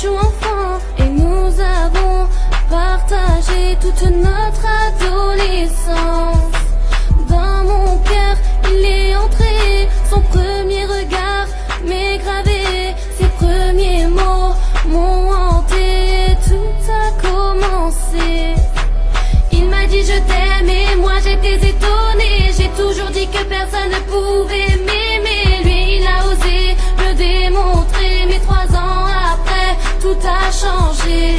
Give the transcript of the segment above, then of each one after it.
étions enfants et nous avons partagé toute notre adolescence. Dans mon cœur, il est entré, son premier regard m'est gravé, ses premiers mots m'ont hanté, et tout a commencé. Il m'a dit je t'aime et moi j'étais étonnée, j'ai toujours dit que personne ne pouvait m'aimer. Lui il a osé me démontrer, mais 3 ans après tout a changé.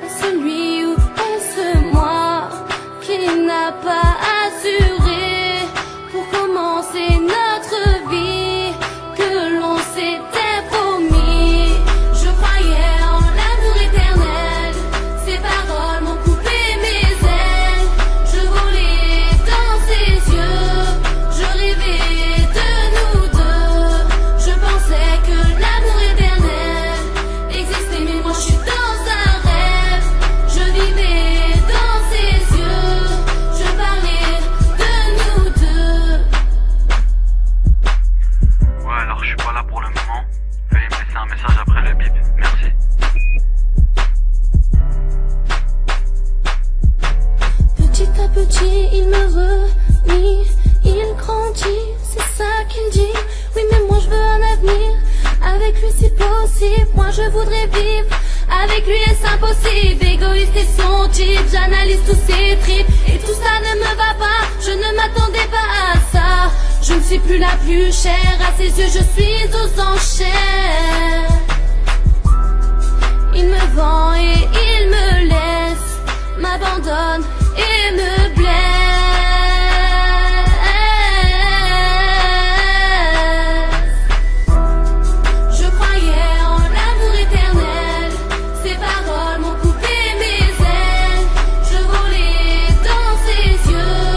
Est-ce lui ou est-ce moi qui n'a pas assuré pour commencer notre vie que l'on s'était promis? Je croyais en l'amour éternel, ses paroles m'ont coupé mes ailes. Je volais dans ses yeux, je rêvais de nous deux. Je pensais que l'amour éternel existait, mais moi je suis dans un rêve. Je vivais dans ses yeux, je parlais de nous deux. Ouais, alors je suis pas là pour le moment. Veuillez me laisser un message après le bip. Merci. Petit à petit, il me renie, il grandit, c'est ça qu'il dit. Oui, mais moi je veux un avenir, avec lui si possible. Moi je voudrais vivre, avec lui est-ce impossible. Égoïste et son type, j'analyse tous ses tripes, et tout ça ne me va pas, je ne m'attendais pas à ça. Je ne suis plus la plus chère, à ses yeux je suis aux enchères. Il me vend et il me laisse, m'abandonne et me blesse. Je croyais en l'amour éternel, ses paroles m'ont coupé mes ailes. Je volais dans ses yeux,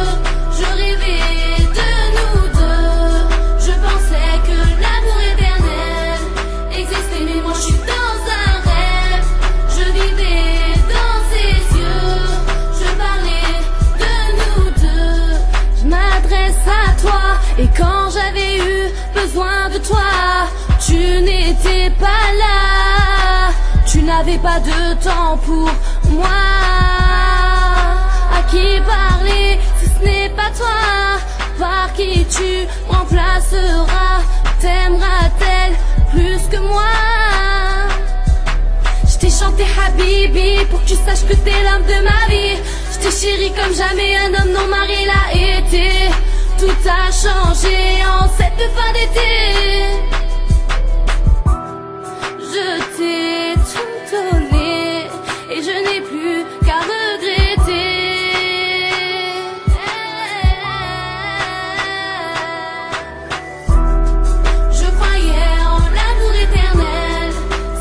je rêvais de nous deux. Je pensais que l'amour éternel existait, mais moi je suis dans un rêve. Je vivais dans ses yeux, je parlais de nous deux. Je m'adresse à toi, et quand j'avais eu besoin de toi, tu n'étais pas là. Tu n'avais pas de temps pour moi. À qui parler si ce n'est pas toi? Par qui tu remplaceras? T'aimeras-t-elle plus que moi? Je t'ai chanté Habibi pour que tu saches que t'es l'homme de ma vie. Je t'ai chéri comme jamais un homme non marié l'a été. Tout a changé en cette fin d'été. Je t'ai tout donné et je n'ai plus qu'à regretter. Je croyais en l'amour éternel,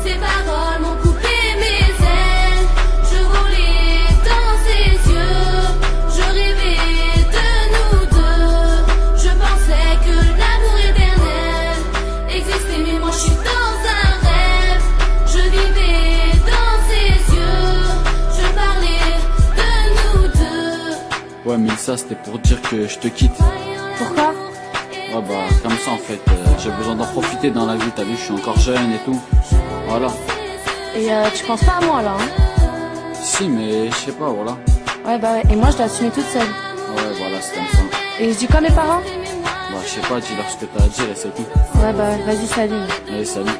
ses paroles m'ont coupé mes ailes. Je volais dans ses yeux, je rêvais de nous deux. Je pensais que l'amour éternel existait, mais moi je suis dans un rêve. Je vivais dans ses yeux, je parlais de nous deux. Ouais, mais ça c'était pour dire que je te quitte. Pourquoi? Ouais, bah comme ça en fait, j'ai besoin d'en profiter dans la vie, t'as vu, je suis encore jeune et tout. Voilà. Et tu penses pas à moi là, hein? Si, mais je sais pas, voilà. Ouais, bah ouais, et moi je dois assumer toute seule. Ouais, voilà, c'est comme ça. Et je dis quoi à mes parents? Bah je sais pas, dis-leur ce que t'as à dire et c'est tout. Ouais, bah ouais, vas-y, salut. Allez, salut.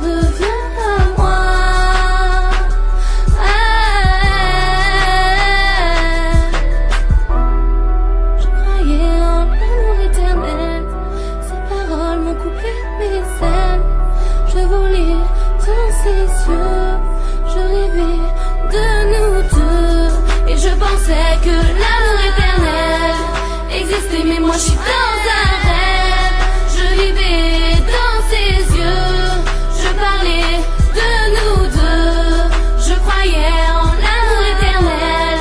Reviens à moi. Je croyais en l'amour éternel, ses paroles m'ont coupé mes ailes. Je volais dans ses yeux, je rêvais de nous deux. Et je pensais que l'amour éternel existait, mais moi je suis dans un rêve. Je vivais dans ses yeux, je parlais de nous deux. Je croyais en l'amour éternel,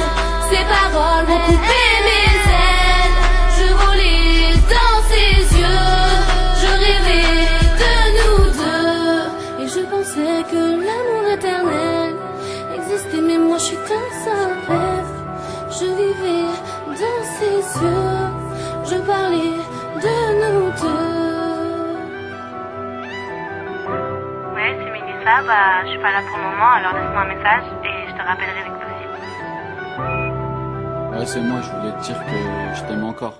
ses paroles m'ont coupé mes ailes. Je volais dans ses yeux, je rêvais de nous deux. Et je pensais que l'amour éternel existait, mais moi je suis dans un rêve. Je vivais dans ses yeux, je parlais bah je suis pas là pour le moment, alors laisse-moi un message et je te rappellerai dès que possible. Ouais, c'est moi, je voulais te dire que je t'aime encore.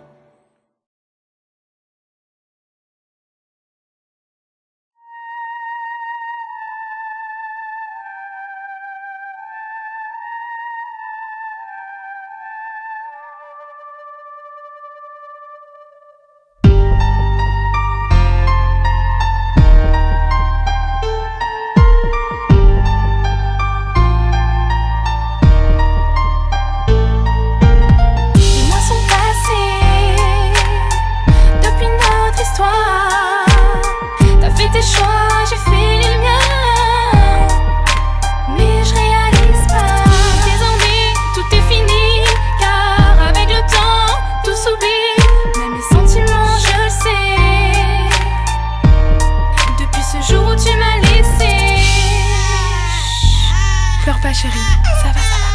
Pleure pas chérie, ça va, ça va.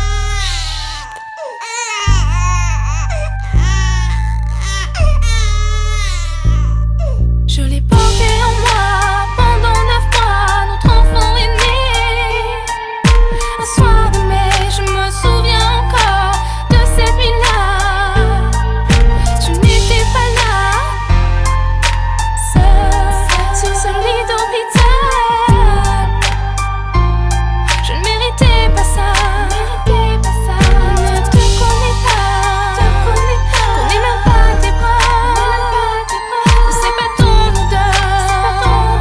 Je l'ai porté en moi pendant 9 mois, notre enfant est né. Un soir de mai, je me souviens encore de cette nuit-là. Tu n'étais pas là, seule sur ce lit d'hôpital. Je ne méritais pas ça, ne te connais pas, connais même pas tes bras, ne sais pas ton odeur,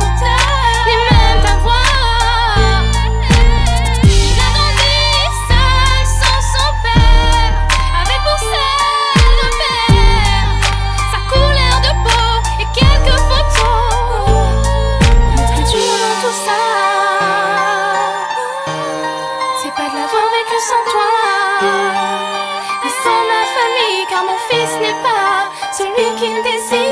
ni même ta voix. Il a grandi seul sans son père, avec pour seul repère sa couleur de peau et quelques photos. Le plus dur dans tout ça, c'est pas de l'avoir vécu sans toi, mais sans ma famille, car mon fils n'est pas celui qu'il désire.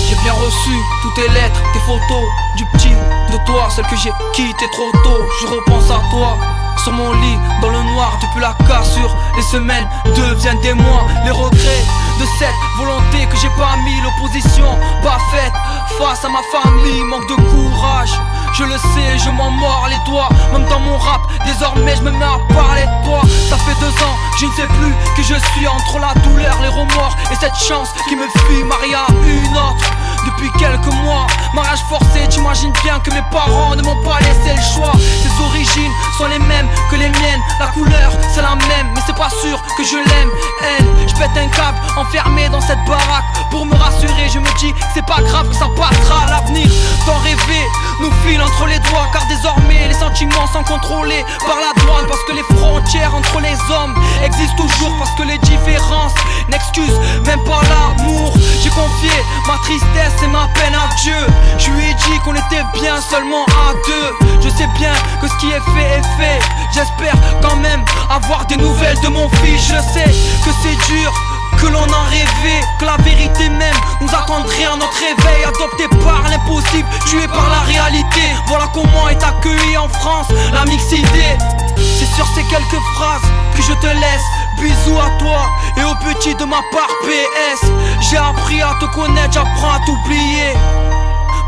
J'ai bien reçu toutes tes lettres, tes photos, du petit de toi, celle que j'ai quittée trop tôt. Je repense à toi, sur mon lit, dans le noir, depuis la cassure. Les semaines deviennent des mois, les regrets de cette volonté que j'ai pas mis. L'opposition pas faite face à ma famille, manque de courage. Je le sais, je m'en mords les doigts. Même dans mon rap, désormais je me mets à parler de toi. Ça fait 2 ans, je ne sais plus que je suis entre la douleur, les remords et cette chance qui me fuit, mariée à une autre. Depuis quelques mois, mariage forcé, t'imagines bien que mes parents ne m'ont pas laissé le choix. Ses origines sont les mêmes que les miennes, la couleur c'est la même, mais c'est pas sûr que je l'aime. Elle, je pète un câble, enfermé dans cette baraque. Pour me rassurer, je me dis c'est pas grave que ça passera. L'avenir, d'en rêver, nous file entre les doigts. Car désormais les sentiments sont contrôlés par la douane. Parce que les frontières entre les hommes existent toujours. Parce que les différences n'excusent même pas l'amour. J'ai confié ma tristesse et ma peine à Dieu. Je lui ai dit qu'on était bien seulement à 2. Je sais bien que ce qui est fait. J'espère quand même avoir des nouvelles de mon fils. Je sais que c'est dur, que l'on en rêvait, que la vérité même nous attendrait à notre réveil. Adopté par l'impossible, tué par la réalité. Voilà comment est accueilli en France la mixité. C'est sur ces quelques phrases que je te laisse. Bisous à toi et au petit de ma part PS. J'ai appris à te connaître, j'apprends à t'oublier.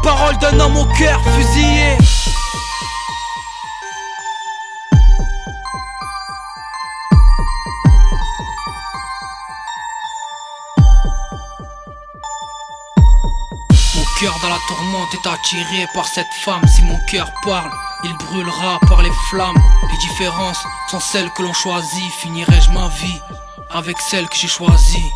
Parole d'un homme au cœur fusillé. Mon cœur dans la tourmente est attiré par cette femme. Si mon cœur parle, il brûlera par les flammes. Les différences sont celles que l'on choisit. Finirai-je ma vie avec celle que j'ai choisie?